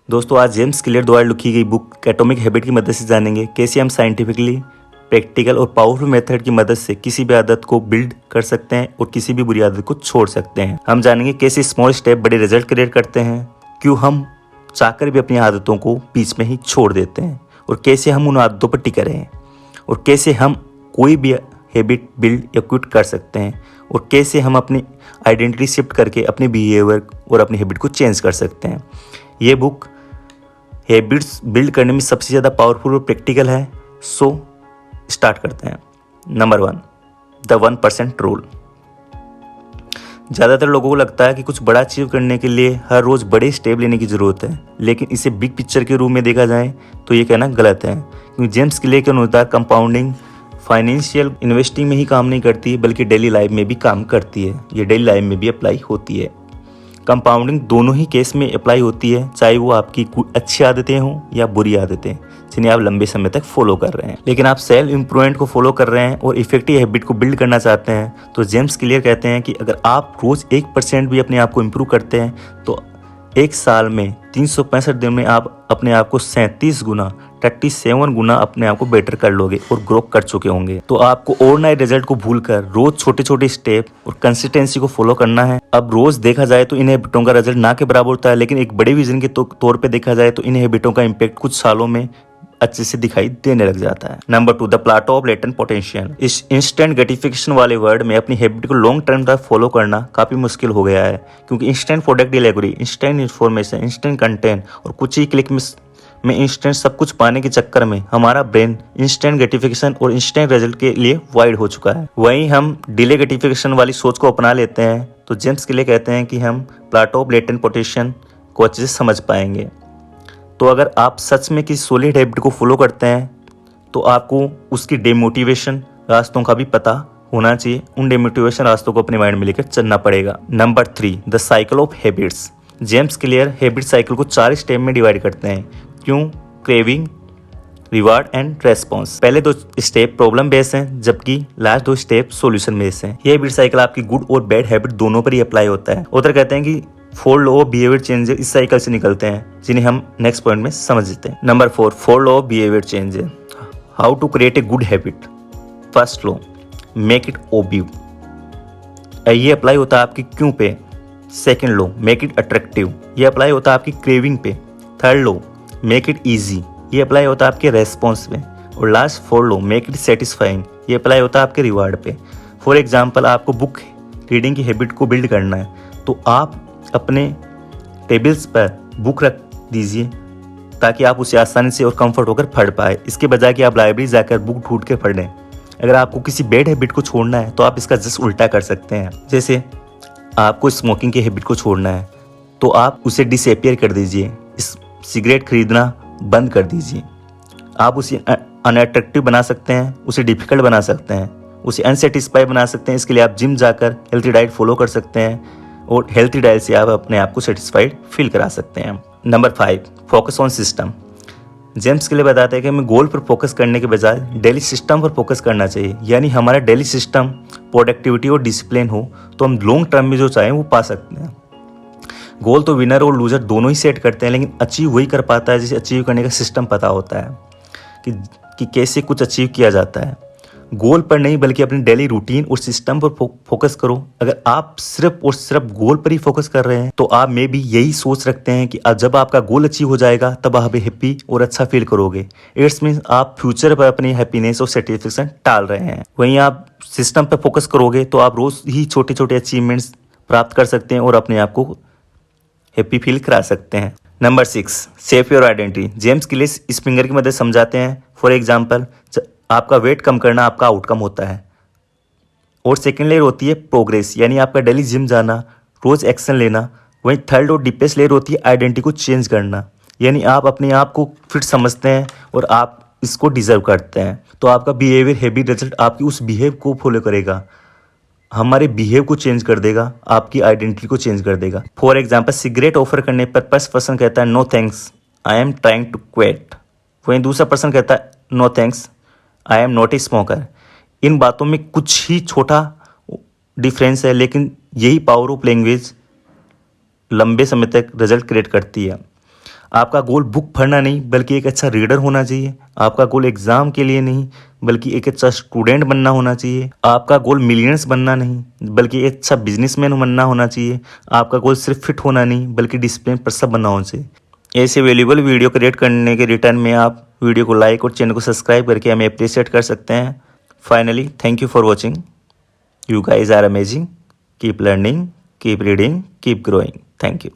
दोस्तों आज James clear द्वारा लिखी गई बुक एटॉमिक हैबिट की मदद से जानेंगे कैसे हम साइंटिफिकली प्रैक्टिकल और पावरफुल मेथड की मदद से किसी भी आदत को बिल्ड कर सकते हैं और किसी भी बुरी आदत को छोड़ सकते हैं। हम जानेंगे कैसे स्मॉल स्टेप बड़े रिजल्ट क्रिएट करते हैं, क्यों हम चाहकर भी अपनी आदतों को बीच में ही छोड़ देते हैं और कैसे हम उन आदतों पर टिके रहें और कैसे हम कोई भी हैबिट बिल्ड या क्विट कर सकते हैं और कैसे हम अपनी आइडेंटिटी शिफ्ट करके अपने बिहेवियर और अपनी हैबिट को चेंज कर सकते हैं। ये बुक हैबिट्स बिल्ड करने में सबसे ज़्यादा पावरफुल और प्रैक्टिकल है। सो स्टार्ट करते हैं। Number 1, the 1% rule. ज़्यादातर लोगों को लगता है कि कुछ बड़ा अचीव करने के लिए हर रोज़ बड़े स्टेप लेने की ज़रूरत है, लेकिन इसे बिग पिक्चर के रूप में देखा जाए तो ये कहना गलत है, क्योंकि जेम्स क्लियर के अनुसार कंपाउंडिंग फाइनेंशियल इन्वेस्टिंग में ही काम नहीं करती बल्कि डेली लाइफ में भी काम करती है। ये डेली लाइफ में भी अप्लाई होती है। कंपाउंडिंग दोनों ही केस में अप्लाई होती है, चाहे वो आपकी अच्छी आदतें हों या बुरी आदतें जिन्हें आप लंबे समय तक फॉलो कर रहे हैं। लेकिन आप सेल्फ इम्प्रूवमेंट को फॉलो कर रहे हैं और इफेक्टिव हैबिट को बिल्ड करना चाहते हैं तो जेम्स क्लियर कहते हैं कि अगर आप रोज़ 1% भी अपने आप को इम्प्रूव करते हैं तो एक साल में 365 दिन में आप अपने आप को 37 गुना अपने आप को बेटर कर लोगे और ग्रो कर चुके होंगे। तो आपको ओवरनाइट रिजल्ट को भूलकर रोज छोटे छोटे स्टेप और कंसिस्टेंसी को फॉलो करना है। अब रोज देखा जाए तो इन हैबिटों का रिजल्ट ना के बराबर होता है, लेकिन एक बड़े विजन के तौर पे देखा जाए तो इन हैबिटों का इम्पैक्ट कुछ सालों में अच्छे से दिखाई देने लग जाता है। Number 2, the Plato of latent potential. इस इंस्टेंट ग्रेटिफिकेशन वाले वर्ड में अपनी हैबिट को लॉन्ग टर्म तक फॉलो करना काफी मुश्किल हो गया है, क्योंकि instant product delivery, instant information, instant content और कुछ ही क्लिक में इंस्टेंट सब कुछ पाने के चक्कर में हमारा ब्रेन इंस्टेंट ग्रेटिफिकेशन और इंस्टेंट रिजल्ट के लिए वाइड हो चुका है। वहीं हम डिले ग्रेटिफिकेशन वाली सोच को अपना लेते हैं तो जेम्स के लिए कहते हैं कि हम प्लाटो ऑफ लेटेंट पोटेंशियल को अच्छे से समझ पाएंगे। तो अगर आप सच में किसी सॉलिड हैबिट को फॉलो करते हैं तो आपको उसकी डेमोटिवेशन रास्तों का भी पता होना चाहिए। उन डेमोटिवेशन रास्तों को अपने माइंड में लेकर चलना पड़ेगा। Number 3, the cycle of habits. James clear habit cycle को 4 स्टेप में डिवाइड करते हैं। क्यों? Craving, reward and response. पहले 2 स्टेप प्रॉब्लम बेस्ड हैं, जबकि लास्ट 2 स्टेप सॉल्यूशन बेस्ड हैं। ये हैबिट साइकिल आपकी गुड और बैड हैबिट दोनों पर ही अप्लाई होता है। उधर कहते हैं कि 4 लॉ ऑफ बिहेवियर चेंज इस साइकिल से निकलते हैं, जिन्हें हम नेक्स्ट पॉइंट में समझते हैं। Number 4 law of behaviour change. How to create a good habit. First law, make it obvious. ये अप्लाई होता है आपकी क्यों पे। Second law, make it attractive. ये अप्लाई होता है आपकी क्रेविंग पे। Third law, make it easy. ये अप्लाई होता है आपके रेस्पॉन्स पे। और last 4 law, make it satisfying. ये अप्लाई होता है आपके रिवार्ड पे। फॉर एग्जाम्पल, आपको बुक रीडिंग की हैबिट को बिल्ड करना है तो आप अपने टेबल्स पर बुक रख दीजिए ताकि आप उसे आसानी से और कंफर्ट होकर पढ़ पाए, इसके बजाय कि आप लाइब्रेरी जाकर बुक ढूंढ के पढ़ लें। अगर आपको किसी बैड हैबिट को छोड़ना है तो आप इसका जस्ट उल्टा कर सकते हैं। जैसे आपको स्मोकिंग की हैबिट को छोड़ना है तो आप उसे डिसअपियर कर दीजिए, सिगरेट खरीदना बंद कर दीजिए। आप उसे अनअट्रैक्टिव बना सकते हैं, उसे डिफिकल्ट बना सकते हैं, उसे अनसेटिस्फाई बना सकते हैं। इसके लिए आप जिम जाकर हेल्थी डाइट फॉलो कर सकते हैं और हेल्थी डाइट से आप अपने आप को सेटिस्फाइड फील करा सकते हैं। Number 5, focus on system. James के लिए बताते हैं कि हमें गोल पर फोकस करने के बजाय डेली सिस्टम पर फोकस करना चाहिए। यानी हमारा डेली सिस्टम प्रोडक्टिविटी और डिसिप्लिन हो तो हम लॉन्ग टर्म में जो चाहें वो पा सकते हैं। गोल तो विनर और लूजर दोनों ही सेट करते हैं, लेकिन अचीव वही कर पाता है जिसे अचीव करने का सिस्टम पता होता है कि कैसे कुछ अचीव किया जाता है। गोल पर नहीं बल्कि अपनी डेली रूटीन और सिस्टम पर फोकस करो। अगर आप सिर्फ और सिर्फ गोल पर ही फोकस कर रहे हैं तो आप में भी यही सोच रखते हैं कि जब आपका गोल अचीव हो जाएगा तब आप हैप्पी और अच्छा फील करोगे। इट्स मीन्स आप फ्यूचर पर अपनी हैप्पीनेस और सेटिस्फेक्शन टाल रहे हैं। वहीं आप सिस्टम पर फोकस करोगे तो आप रोज ही छोटे छोटे अचीवमेंट्स प्राप्त कर सकते हैं और अपने आप को हैप्पी फील करा सकते हैं। Number 6, safe your identity. James clear इस फिंगर की मदद समझाते हैं। फॉर एग्जाम्पल, आपका वेट कम करना आपका आउटकम होता है और सेकेंड लेयर होती है प्रोग्रेस, यानी आपका डेली जिम जाना, रोज एक्शन लेना। वहीं थर्ड और डीपेस्ट लेयर होती है आइडेंटिटी को चेंज करना, यानी आप अपने आप को फिट समझते हैं और आप इसको डिजर्व करते हैं। तो आपका बिहेवियर हैबिट रिजल्ट आपकी उस बिहेव को फॉलो करेगा, हमारे बिहेव को चेंज कर देगा, आपकी आइडेंटिटी को चेंज कर देगा। फॉर एग्जाम्पल, सिगरेट ऑफर करने पर फर्स्ट पर्सन कहता है no thanks, I am trying to quit. वहीं दूसरा पर्सन कहता है no thanks, I am not a smoker. इन बातों में कुछ ही छोटा डिफरेंस है, लेकिन यही पावर ऑफ लैंग्वेज लंबे समय तक रिजल्ट क्रिएट करती है। आपका गोल बुक पढ़ना नहीं बल्कि एक अच्छा रीडर होना चाहिए। आपका गोल एग्जाम के लिए नहीं बल्कि एक अच्छा स्टूडेंट बनना होना चाहिए। आपका गोल मिलियंस बनना नहीं बल्कि एक अच्छा बिजनेसमैन बनना होना चाहिए। आपका गोल सिर्फ फिट होना नहीं बल्कि डिसिप्लिन पर्सन बनना होना चाहिए। ऐसे वैल्यूएबल वीडियो क्रिएट करने के रिटर्न में आप वीडियो को लाइक और चैनल को सब्सक्राइब करके हमें अप्रिशिएट कर सकते हैं। Finally thank you for watching. You guys are amazing. Keep learning, keep reading, keep growing. Thank you.